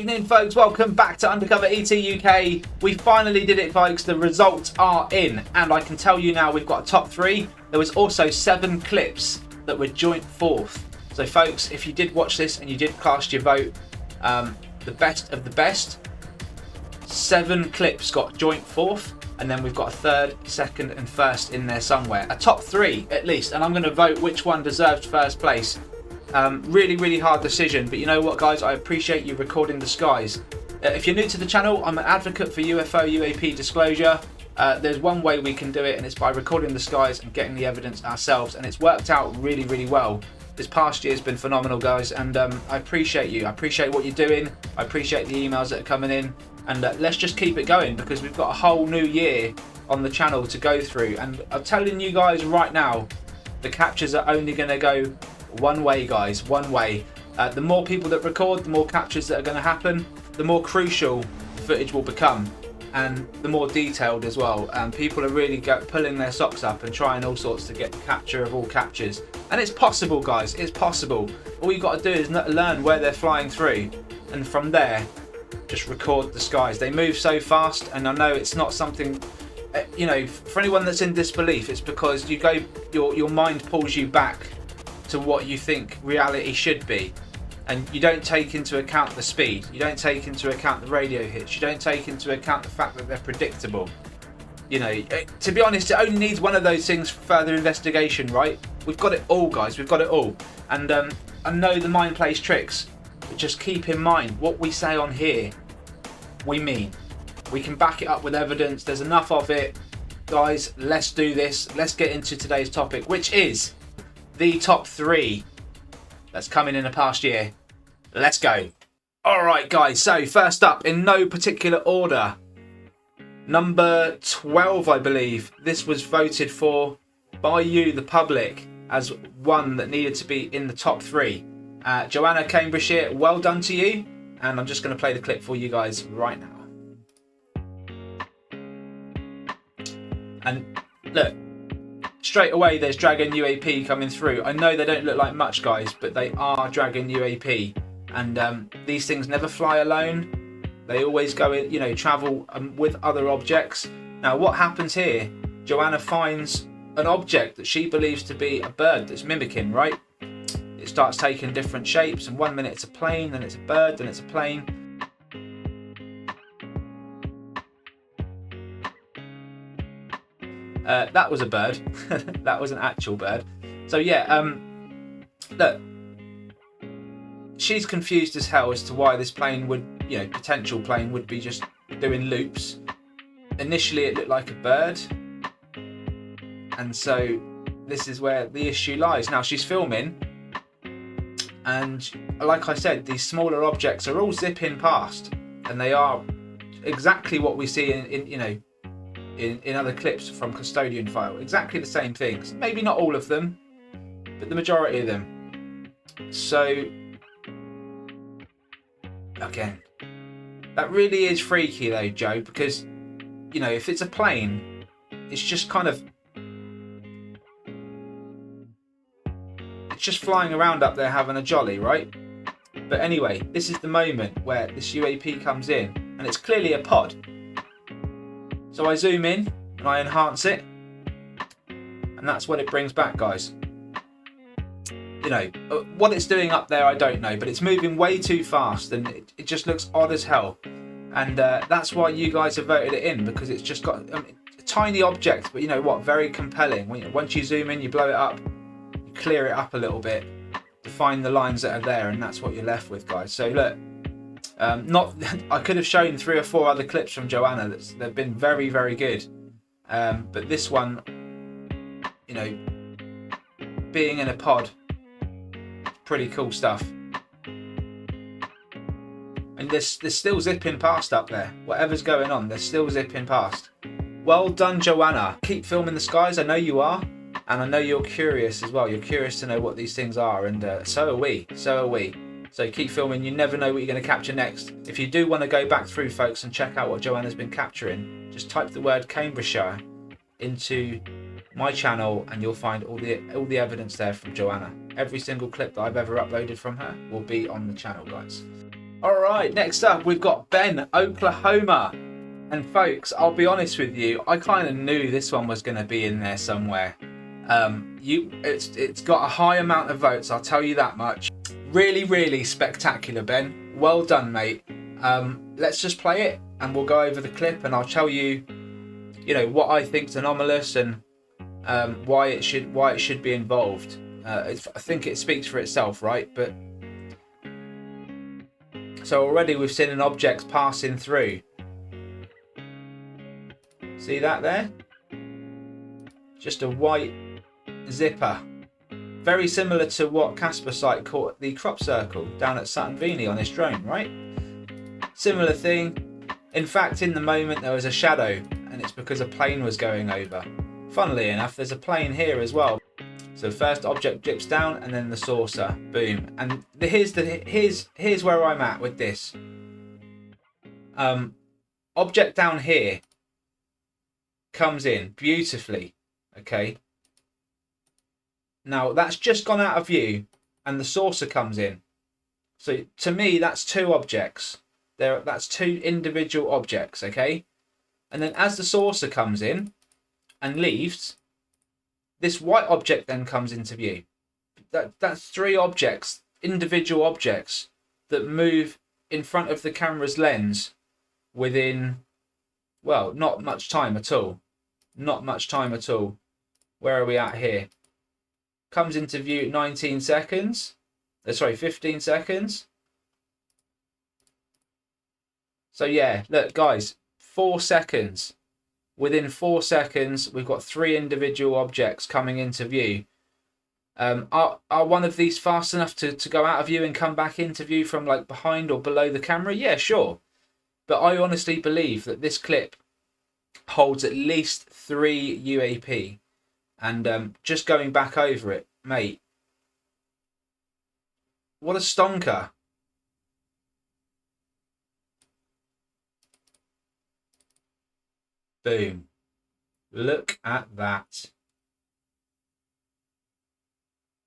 evening, folks. Welcome back to UndercoverETuk UK. We finally did it, folks. The results are in, and I can tell you now we've got a top 3. There was also 7 clips that were joint 4th. So, folks, if you did watch this and you did cast your vote, the best of the best, 7 clips got joint 4th, and then we've got a 3rd, 2nd, and 1st in there somewhere. A top 3 at least, and I'm going to vote which one deserved 1st place. Really hard decision, but you know what, guys, I appreciate you recording the skies. If you're new to the channel, I'm an advocate for UFO UAP disclosure. There's one way we can do it, and it's by recording the skies and getting the evidence ourselves, and it's worked out really well. This past year has been phenomenal, guys, and I appreciate you. I appreciate what you're doing. I appreciate the emails that are coming in, and let's just keep it going, because we've got a whole new year on the channel to go through, and I'm telling you guys right now, the captures are only going to go one way, guys, one way. The more people that record, the more captures that are going to happen, the more crucial footage will become, and the more detailed as well. People are really pulling their socks up and trying all sorts to get the capture of all captures, and it's possible, guys, it's possible. All you've got to do is learn where they're flying through, and from there just record the skies. They move so fast, and I know it's not something, you know, for anyone that's in disbelief, it's because your mind pulls you back to what you think reality should be, and you don't take into account the speed, you don't take into account the radio hits, you don't take into account the fact that they're predictable. You know, to be honest, it only needs one of those things for further investigation, right? We've got it all, guys, we've got it all. And I know the mind plays tricks, but just keep in mind what we say on here, we mean. We can back it up with evidence. There's enough of it, guys. Let's do this. Let's get into today's topic, which is the top 3 that's coming in the past year. Let's go. Alright, guys, so first up, in no particular order, number 12, I believe. This was voted for by you, the public, as one that needed to be in the top 3. Joanna, Cambridgeshire, well done to you, and I'm just going to play the clip for you guys right now. And look, straight away there's Dragon UAP coming through. I know they don't look like much, guys, but they are Dragon UAP, and these things never fly alone. They always go in, you know, travel with other objects. Now what happens here, Joanna finds an object that she believes to be a bird that's mimicking, right? It starts taking different shapes, and one minute it's a plane, then it's a bird, then it's a plane. That was a bird. That was an actual bird. So yeah, look, she's confused as hell as to why this plane would, you know, potential plane would be just doing loops. Initially it looked like a bird, and so this is where the issue lies. Now she's filming, and like I said, these smaller objects are all zipping past, and they are exactly what we see in you know, in other clips from Custodian File. Exactly the same things. Maybe not all of them, but the majority of them. So, again, that really is freaky though, Joe, because, you know, if it's a plane, it's just kind of, it's just flying around up there having a jolly, right? But anyway, this is the moment where this UAP comes in, and it's clearly a pod. So I zoom in and I enhance it, and that's what it brings back, guys. You know, what it's doing up there, I don't know, but it's moving way too fast, and it just looks odd as hell. And that's why you guys have voted it in, because it's just got a tiny object, but you know what, very compelling. Once you zoom in, you blow it up, you clear it up a little bit to find the lines that are there, and that's what you're left with, guys. So look, I could have shown 3 or 4 other clips from Joanna they've been very good, but this one, you know, being in a pod, pretty cool stuff. And they're still zipping past up there. Whatever's going on, they're still zipping past. Well done, Joanna. Keep filming the skies. I know you are, and I know you're curious as well. You're curious to know what these things are, and so are we. So keep filming. You never know what you're going to capture next. If you do want to go back through, folks, and check out what Joanna's been capturing, just type the word Cambridgeshire into my channel, and you'll find all the evidence there from Joanna. Every single clip that I've ever uploaded from her will be on the channel, guys. All right, next up we've got Ben, Oklahoma. And folks, I'll be honest with you, I kind of knew this one was going to be in there somewhere. It's got a high amount of votes, I'll tell you that much. Really, really spectacular, Ben. Well done, mate. Let's just play it and we'll go over the clip and I'll tell you, what I think's anomalous and why it should be involved. I think it speaks for itself, right? But so already we've seen an object passing through. See that there? Just a white zipper. Very similar to what Casper Sight caught the crop circle down at Sutton Veeney on his drone, right? Similar thing. In fact, in the moment there was a shadow and it's because a plane was going over. Funnily enough, there's a plane here as well. So first object dips down and then the saucer. Boom. And here's where I'm at with this. Object down here comes in beautifully, okay? Now that's just gone out of view and the saucer comes in. So to me that's two objects. That's two individual objects, okay? And then as the saucer comes in and leaves, this white object then comes into view. That's three objects, individual objects that move in front of the camera's lens within, well, not much time at all. Not much time at all. Where are we at here? Comes into view at 19 seconds. Sorry, 15 seconds. So yeah, look guys, 4 seconds. Within 4 seconds, we've got three individual objects coming into view. Are one of these fast enough to go out of view and come back into view from like behind or below the camera? Yeah, sure. But I honestly believe that this clip holds at least 3 UAP. And just going back over it, mate, what a stonker. Boom. Look at that.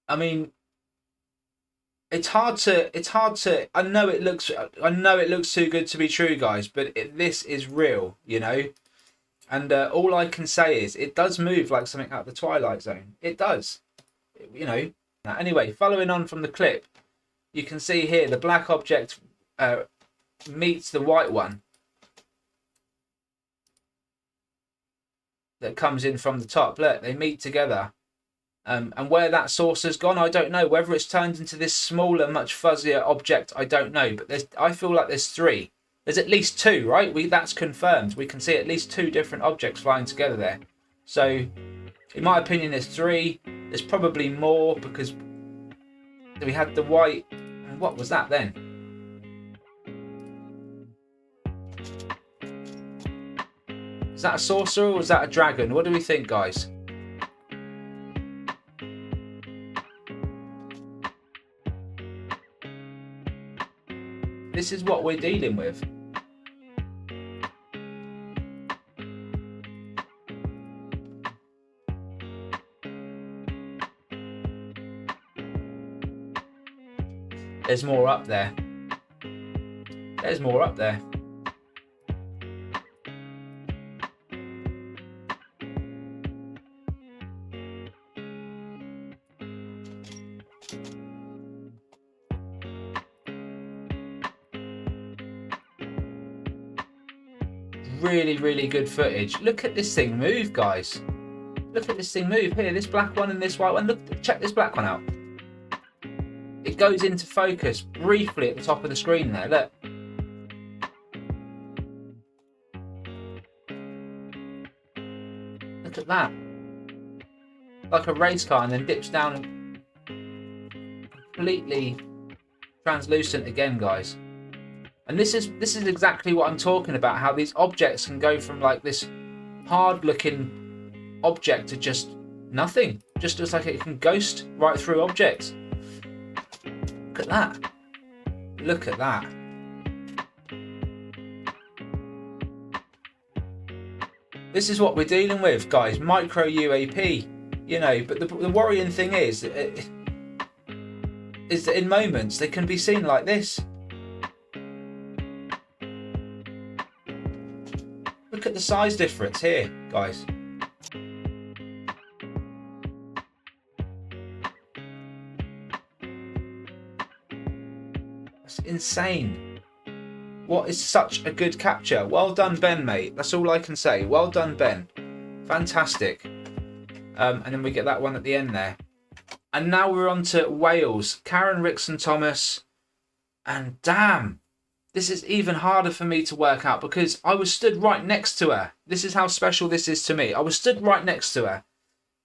I mean, it's hard to I know it looks too good to be true, guys, but this is real, And all I can say is it does move like something out of the Twilight Zone. It does, Anyway, following on from the clip, you can see here the black object meets the white one that comes in from the top. Look, they meet together. And where that saucer's gone, I don't know. Whether it's turned into this smaller, much fuzzier object, I don't know. But I feel like there's three. There's at least two, right? That's confirmed. We can see at least two different objects flying together there. So, in my opinion, there's three. There's probably more because we had the white. What was that then? Is that a saucer or is that a dragon? What do we think, guys? This is what we're dealing with. There's more up there. There's more up there. Really, really good footage. Look at this thing move, guys. Look at this thing move here. This black one and this white one. Look, check this black one out. It goes into focus briefly at the top of the screen there. Look. Look at that. Like a race car, and then dips down and completely translucent again, guys. And this is exactly what I'm talking about, how these objects can go from like this hard looking object to just nothing. Just looks like it can ghost right through objects. Look at that. Look at that. This is what we're dealing with, guys. Micro UAP. But the worrying thing is that in moments they can be seen like this. the size difference here, guys. That's insane. What is such a good capture? Well done, Ben, mate. That's all I can say. Well done, Ben. Fantastic. And then we get that one at the end there. And now we're on to Wales. Karen Rickson Thomas. And damn, this is even harder for me to work out because I was stood right next to her. This is how special this is to me. I was stood right next to her.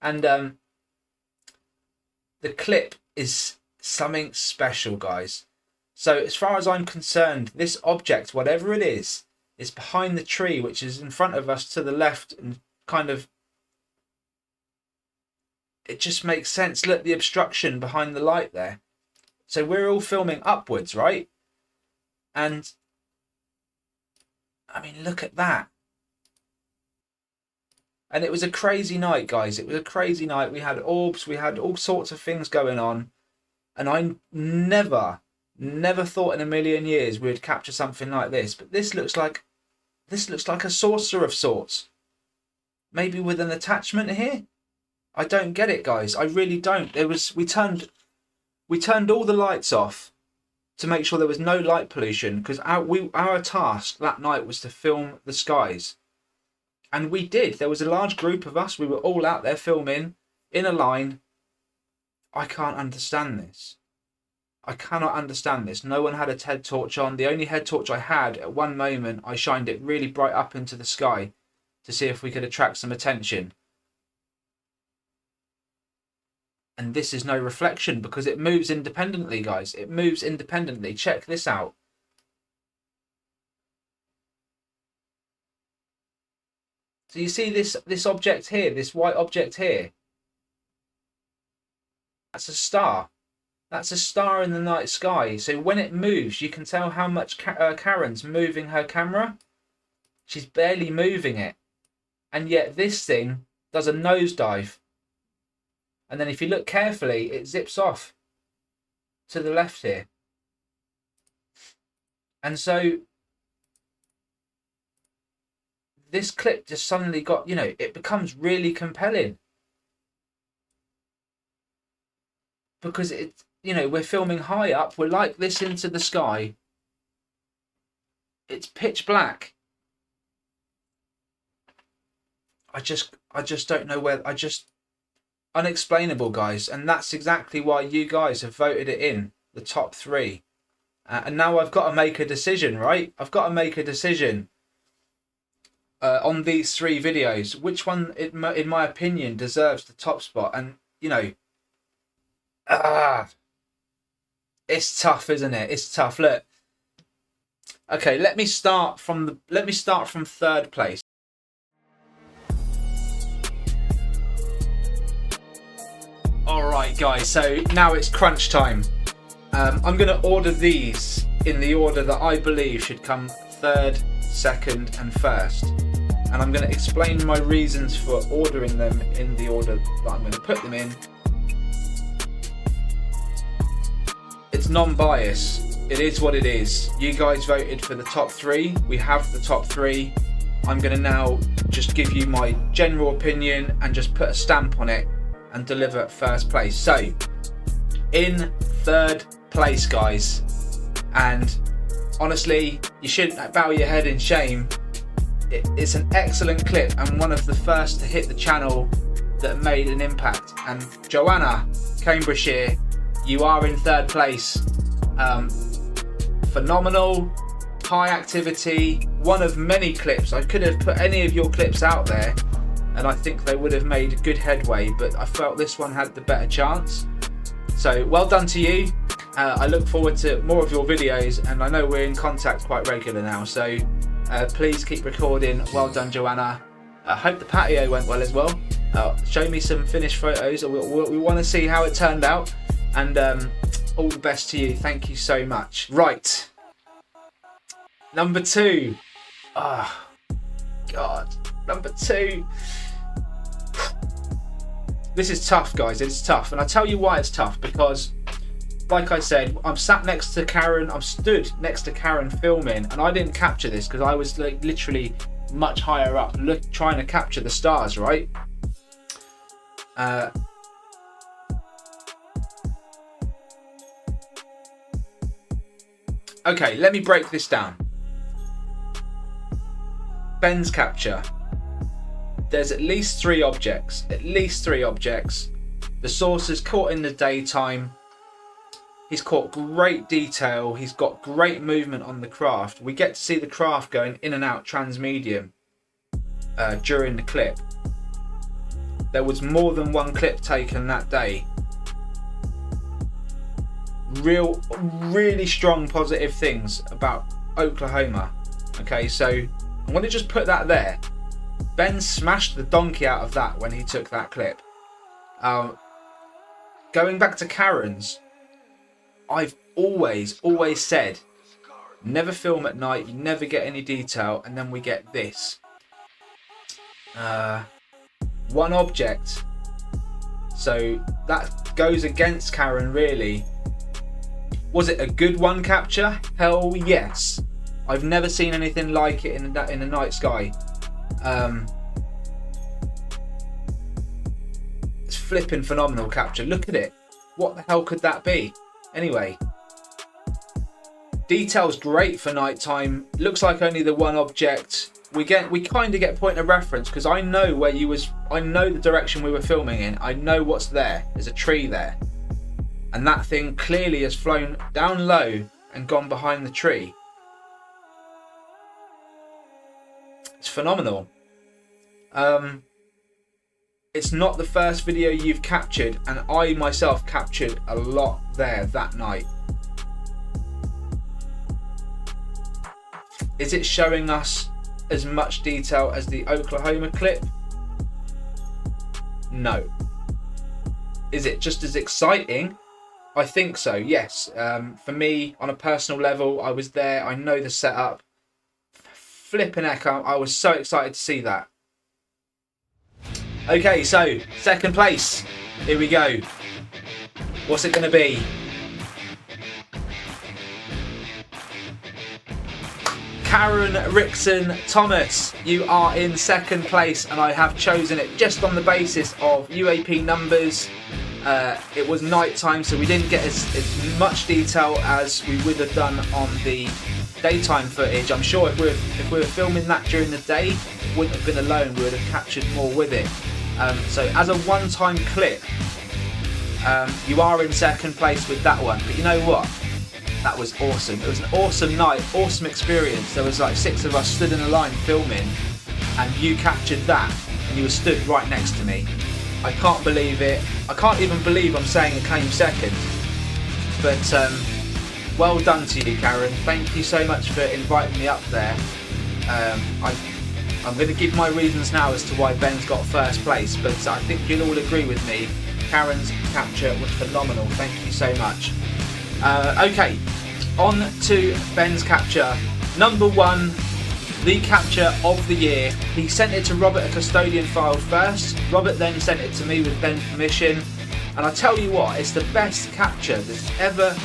And the clip is something special, guys. So as far as I'm concerned, this object, whatever it is behind the tree, which is in front of us to the left, and kind of, it just makes sense. Look, the obstruction behind the light there. So we're all filming upwards, right? And I mean, look at that. And it was a crazy night, guys. It was a crazy night. We had orbs, we had all sorts of things going on. And I never thought in a million years we would capture something like this. But this looks like a saucer of sorts. Maybe with an attachment here? I don't get it, guys. I really don't. We turned all the lights off to make sure there was no light pollution, because our task that night was to film the skies. And we did. There was a large group of us. We were all out there filming in a line. I can't understand this. I cannot understand this. No one had a head torch on. The only head torch I had, at one moment, I shined it really bright up into the sky to see if we could attract some attention. And this is no reflection because it moves independently, guys. It moves independently. Check this out. So you see this object here, this white object here? That's a star. That's a star in the night sky. So when it moves, you can tell how much Karen's moving her camera. She's barely moving it. And yet this thing does a nosedive. And then if you look carefully, it zips off to the left here. And so this clip just suddenly got, it becomes really compelling. Because we're filming high up, we're like this into the sky. It's pitch black. I just don't know where, unexplainable, guys. And that's exactly why you guys have voted it in the top 3. And now I've got to make a decision, right? I've got to make a decision on these 3 videos. Which one, in my opinion, deserves the top spot? And, it's tough, isn't it? It's tough. Look. Okay, let me start from 3rd place. Alright guys, so now it's crunch time. I'm going to order these in the order that I believe should come 3rd, 2nd and 1st. And I'm going to explain my reasons for ordering them in the order that I'm going to put them in. It's non-bias. It is what it is. You guys voted for the top 3. We have the top 3. I'm going to now just give you my general opinion and just put a stamp on it and deliver 1st place. So, in 3rd place, guys, and honestly, you shouldn't bow your head in shame. It's an excellent clip and one of the first to hit the channel that made an impact. And Joanna, Cambridgeshire, you are in 3rd place. Phenomenal, high activity, one of many clips. I could have put any of your clips out there and I think they would have made good headway, but I felt this one had the better chance. So well done to you. I look forward to more of your videos, and I know we're in contact quite regular now, so please keep recording. Well done, Joanna. I hope the patio went well as well. Show me some finished photos. We want to see how it turned out, and all the best to you. Thank you so much. Right, number 2. Oh God, number 2. This is tough, guys. It's tough, and I'll tell you why it's tough. Because, like I said, I'm sat next to Karen. I'm stood next to Karen filming, and I didn't capture this because I was like literally much higher up, trying to capture the stars, right? Okay, let me break this down. Ben's capture. There's at least three objects. The source is caught in the daytime. He's caught great detail. He's got great movement on the craft. We get to see the craft going in and out transmedium during the clip. There was more than one clip taken that day. Really strong positive things about Oklahoma. Okay, so I'm going to just put that there. Ben smashed the donkey out of that when he took that clip. Going back to Karen's, I've always said, never film at night, you never get any detail, and then we get this. One object. So that goes against Karen, really. Was it a good one capture? Hell yes. I've never seen anything like it in the night sky. It's flipping phenomenal capture. Look at it. What the hell could that be? Anyway, detail's great for nighttime. Looks like only the one object. We kind of get point of reference because I know where you was. I know the direction we were filming in. I know what's there. There's a tree there, and that thing clearly has flown down low and gone behind the tree. It's phenomenal. It's not the first video you've captured, and I myself captured a lot there that night. Is it showing us as much detail as the Oklahoma clip? No. Is it just as exciting? I think so, yes. For me, on a personal level, I was there. I know the setup. Flipping heck, I was so excited to see that. Okay, so second place. Here we go. What's it going to be? Karen Rickson Thomas, you are in second place, and I have chosen it just on the basis of UAP numbers. It was night time, so we didn't get as much detail as we would have done on the daytime footage. I'm sure if we were filming that during the day, it wouldn't have been alone. We would have captured more with it. So as a one-time clip, you are in second place with that one. But you know what? That was awesome. It was an awesome night, awesome experience. There was like 6 of us stood in a line filming, and you captured that, and you were stood right next to me. I can't believe it. I can't even believe I'm saying it came second. But well done to you, Karen. Thank you so much for inviting me up there. I'm going to give my reasons now as to why Ben's got first place, but I think you'll all agree with me. Karen's capture was phenomenal. Thank you so much. Okay, on to Ben's capture. Number 1, the capture of the year. He sent it to Robert, a custodian file first. Robert then sent it to me with Ben's permission. And I tell you what, it's the best capture that's ever...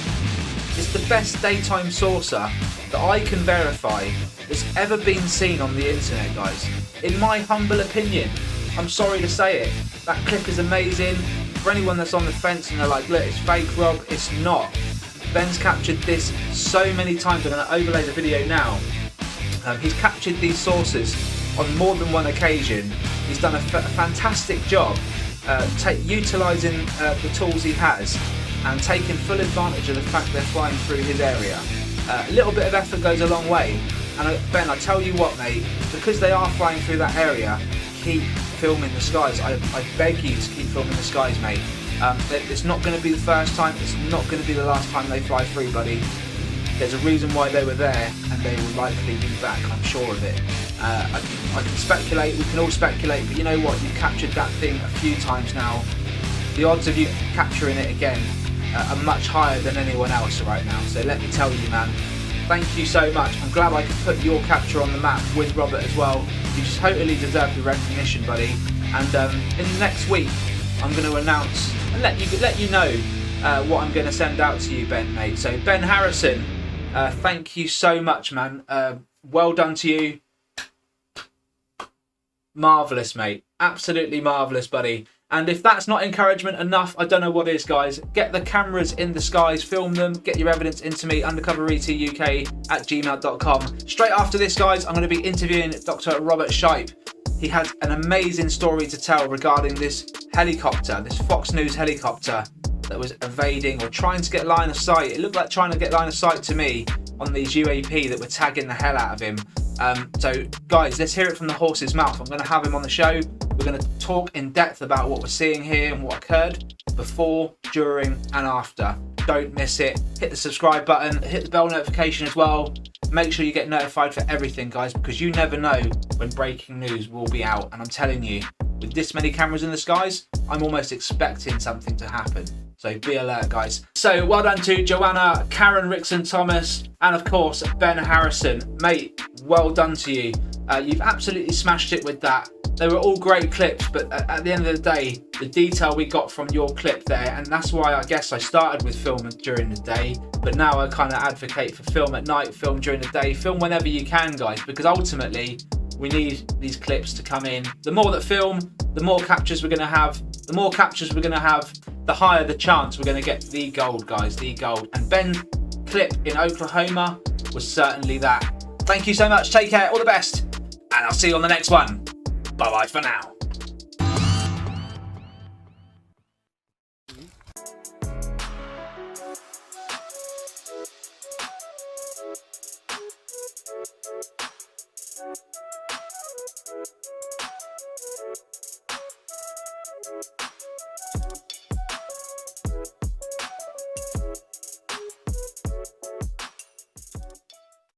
It's the best daytime saucer that I can verify that's ever been seen on the internet, guys. In my humble opinion, I'm sorry to say it, that clip is amazing. For anyone that's on the fence and they're like, look, it's fake, Rob, it's not. Ben's captured this so many times. I'm going to overlay the video now. He's captured these sources on more than one occasion. He's done a fantastic job utilising the tools he has and taking full advantage of the fact they're flying through his area. A little bit of effort goes a long way. And Ben, I tell you what, mate, because they are flying through that area, keep filming the skies. I beg you to keep filming the skies, mate. It's not going to be the first time, it's not going to be the last time they fly through, buddy. There's a reason why they were there, and they will likely be back, I'm sure of it. I can speculate, we can all speculate, but you know what, you've captured that thing a few times now. The odds of you capturing it again are much higher than anyone else right now, so let me tell you, man, thank you so much. I'm glad I could put your capture on the map with Robert as well. You totally deserve the recognition, buddy. And in the next week, I'm going to announce and let you know what I'm going to send out to you, Ben, mate. So Ben Harrison, thank you so much, man. Well done to you. Marvellous, mate. Absolutely marvellous, buddy. And if that's not encouragement enough, I don't know what is, guys. Get the cameras in the skies, film them, get your evidence into me, undercoveretuk@gmail.com. Straight after this, guys, I'm going to be interviewing Dr. Robert Shipe. He had an amazing story to tell regarding this helicopter, this Fox News helicopter that was evading or trying to get line of sight. It looked like trying to get line of sight to me on these UAP that were tagging the hell out of him. So guys, let's hear it from the horse's mouth. I'm going to have him on the show. We're going to talk in depth about what we're seeing here and what occurred before, during and after. Don't miss it. Hit the subscribe button, hit the bell notification as well. Make sure you get notified for everything, guys, because you never know when breaking news will be out. And I'm telling you, with this many cameras in the skies, I'm almost expecting something to happen. So be alert, guys. So well done to Joanna, Karen Rickson-Thomas, and of course, Ben Harrison. Mate, well done to you. You've absolutely smashed it with that. They were all great clips, but at the end of the day, the detail we got from your clip there, and that's why I guess I started with film during the day, but now I kind of advocate for film at night, film during the day, film whenever you can, guys, because ultimately, we need these clips to come in. The more that film, the more captures we're going to have. The more captures we're going to have, the higher the chance we're going to get the gold, guys, the gold. And Ben's clip in Oklahoma was certainly that. Thank you so much. Take care. All the best. And I'll see you on the next one. Bye-bye for now.